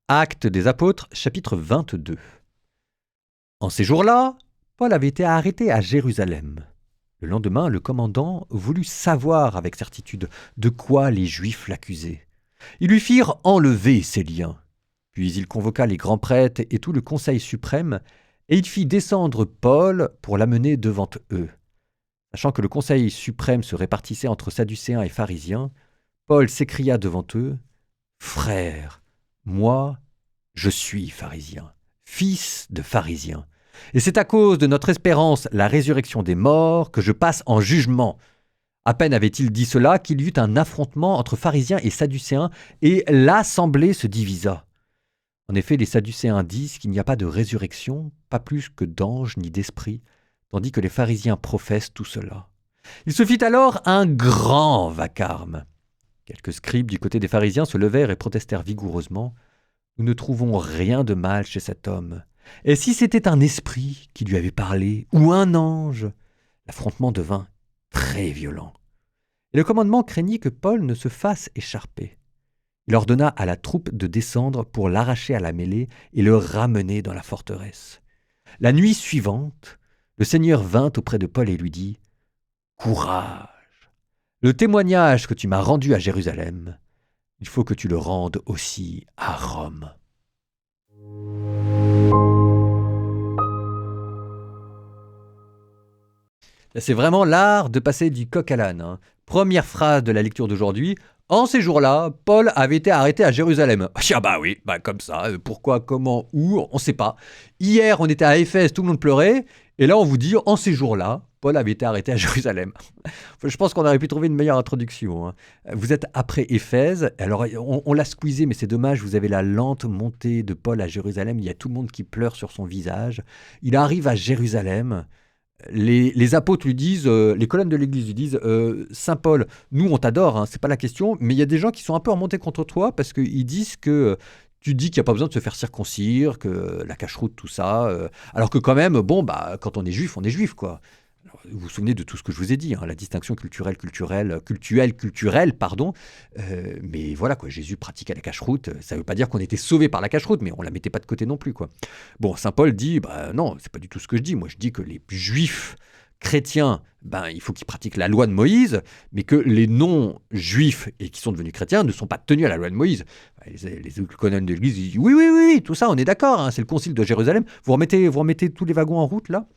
Actes des Apôtres, chapitre 22. En ces jours-là, Paul avait été arrêté à Jérusalem. Le lendemain, le commandant voulut savoir avec certitude de quoi les Juifs l'accusaient. Ils lui firent enlever ses liens. Puis il convoqua les grands prêtres et tout le conseil suprême, et il fit descendre Paul pour l'amener devant eux. Sachant que le conseil suprême se répartissait entre sadducéens et pharisiens, Paul s'écria devant eux, « Frères, moi, je suis pharisien, fils de pharisien. Et c'est à cause de notre espérance, la résurrection des morts, que je passe en jugement. » À peine avait-il dit cela qu'il y eut un affrontement entre pharisiens et sadducéens, et l'assemblée se divisa. En effet, les sadducéens disent qu'il n'y a pas de résurrection, pas plus que d'anges ni d'esprits, tandis que les pharisiens professent tout cela. Il se fit alors un grand vacarme. Quelques scribes du côté des pharisiens se levèrent et protestèrent vigoureusement. « Nous ne trouvons rien de mal chez cet homme. Et si c'était un esprit qui lui avait parlé, ou un ange ?» L'affrontement devint très violent. Et le commandement craignit que Paul ne se fasse écharper. Il ordonna à la troupe de descendre pour l'arracher à la mêlée et le ramener dans la forteresse. La nuit suivante, le Seigneur vint auprès de Paul et lui dit « Courage ! Le témoignage que tu m'as rendu à Jérusalem, il faut que tu le rendes aussi à Rome. » C'est vraiment l'art de passer du coq à l'âne. Première phrase de la lecture d'aujourd'hui. En ces jours-là, Paul avait été arrêté à Jérusalem. Ah bah oui, comme ça. Pourquoi, comment, où, on ne sait pas. Hier, on était à Éphèse, tout le monde pleurait. Et là, on vous dit, en ces jours-là, Paul avait été arrêté à Jérusalem. Je pense qu'on aurait pu trouver une meilleure introduction. Vous êtes après Éphèse. Alors, on l'a squeezé, mais c'est dommage. Vous avez la lente montée de Paul à Jérusalem. Il y a tout le monde qui pleure sur son visage. Il arrive à Jérusalem. Les apôtres lui disent, les colonnes de l'église lui disent, Saint Paul, nous on t'adore, c'est pas la question, mais il y a des gens qui sont un peu remontés contre toi parce qu'ils disent que tu dis qu'il n'y a pas besoin de se faire circoncire, que la cache-route, tout ça, alors que quand même, quand on est juif, quoi. Alors, vous vous souvenez de tout ce que je vous ai dit, la distinction culturelle, mais voilà, quoi, Jésus pratiquait la cache-route, ça ne veut pas dire qu'on était sauvé par la cache-route, mais on la mettait pas de côté non plus, quoi. Bon, Saint Paul dit, non, c'est pas du tout ce que je dis, moi je dis que les juifs chrétiens, il faut qu'ils pratiquent la loi de Moïse, mais que les non-juifs et qui sont devenus chrétiens ne sont pas tenus à la loi de Moïse. Les colonnes de l'église disent, oui, tout ça, on est d'accord, c'est le concile de Jérusalem, vous remettez tous les wagons en route, là.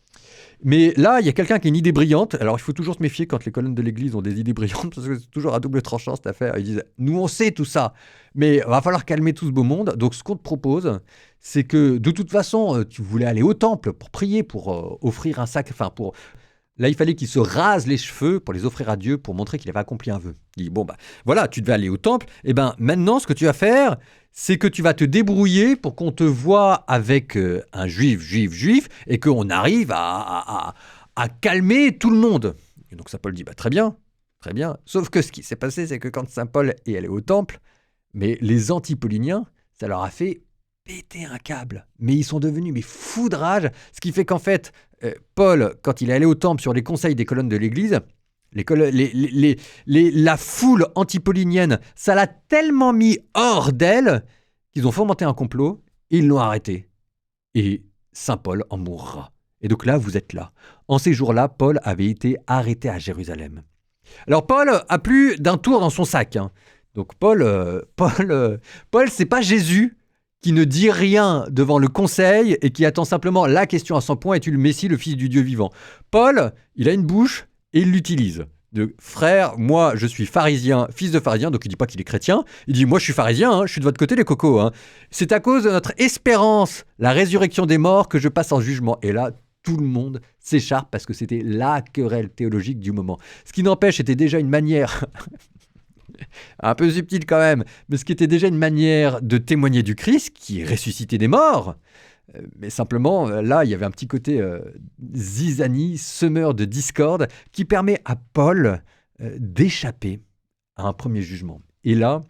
Mais là, il y a quelqu'un qui a une idée brillante. Alors, il faut toujours se méfier quand les colonnes de l'église ont des idées brillantes, parce que c'est toujours à double tranchant cette affaire. Ils disent, nous on sait tout ça, mais il va falloir calmer tout ce beau monde. Donc, ce qu'on te propose, c'est que de toute façon, tu voulais aller au temple pour prier, pour offrir un sac, Là, il fallait qu'il se rase les cheveux pour les offrir à Dieu, pour montrer qu'il avait accompli un vœu. Il dit, voilà, tu devais aller au temple. Et maintenant, ce que tu vas faire, c'est que tu vas te débrouiller pour qu'on te voie avec un juif, et qu'on arrive à calmer tout le monde. Et donc, Saint Paul dit, très bien. Sauf que ce qui s'est passé, c'est que quand Saint Paul est allé au temple, mais les antipauliniens, ça leur a fait péter un câble. Mais ils sont devenus fous de rage, ce qui fait qu'en fait, Paul, quand il est allé au temple sur les conseils des colonnes de l'église, la foule antipaulinienne, ça l'a tellement mis hors d'elle qu'ils ont fomenté un complot et ils l'ont arrêté. Et Saint Paul en mourra. Et donc là, vous êtes là. En ces jours-là, Paul avait été arrêté à Jérusalem. Alors Paul a plus d'un tour dans son sac. Donc Paul, c'est pas Jésus qui ne dit rien devant le conseil et qui attend simplement la question à 100 points, es-tu le Messie, le Fils du Dieu vivant? Paul, il a une bouche et il l'utilise. De frère, moi je suis pharisien, fils de pharisien, donc il dit pas qu'il est chrétien, il dit moi je suis pharisien, je suis de votre côté les cocos. C'est à cause de notre espérance, la résurrection des morts, que je passe en jugement. Et là, tout le monde s'écharpe parce que c'était la querelle théologique du moment. Ce qui n'empêche, c'était déjà une manière... un peu subtil quand même, mais ce qui était déjà une manière de témoigner du Christ qui est ressuscité des morts. Mais simplement, là, il y avait un petit côté zizanie, semeur de discorde, qui permet à Paul d'échapper à un premier jugement. Et là,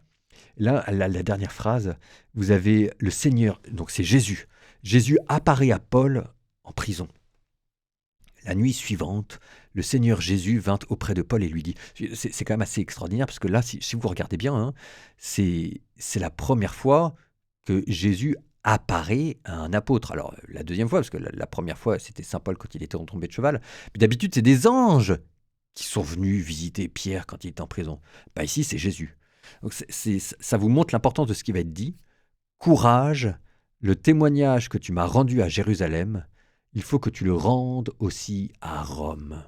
la dernière phrase, vous avez le Seigneur, donc c'est Jésus. Jésus apparaît à Paul en prison. La nuit suivante, le Seigneur Jésus vint auprès de Paul et lui dit, c'est quand même assez extraordinaire, parce que là, si vous regardez bien, c'est la première fois que Jésus apparaît à un apôtre. Alors, la deuxième fois, parce que la première fois, c'était saint Paul quand il était retombé de cheval. Mais d'habitude, c'est des anges qui sont venus visiter Pierre quand il était en prison. Bah, ici, c'est Jésus. Donc, ça vous montre l'importance de ce qui va être dit. Courage, le témoignage que tu m'as rendu à Jérusalem, il faut que tu le rendes aussi à Rome.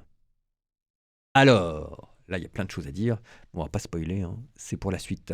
Alors, là, il y a plein de choses à dire. On va pas spoiler, hein, c'est pour la suite.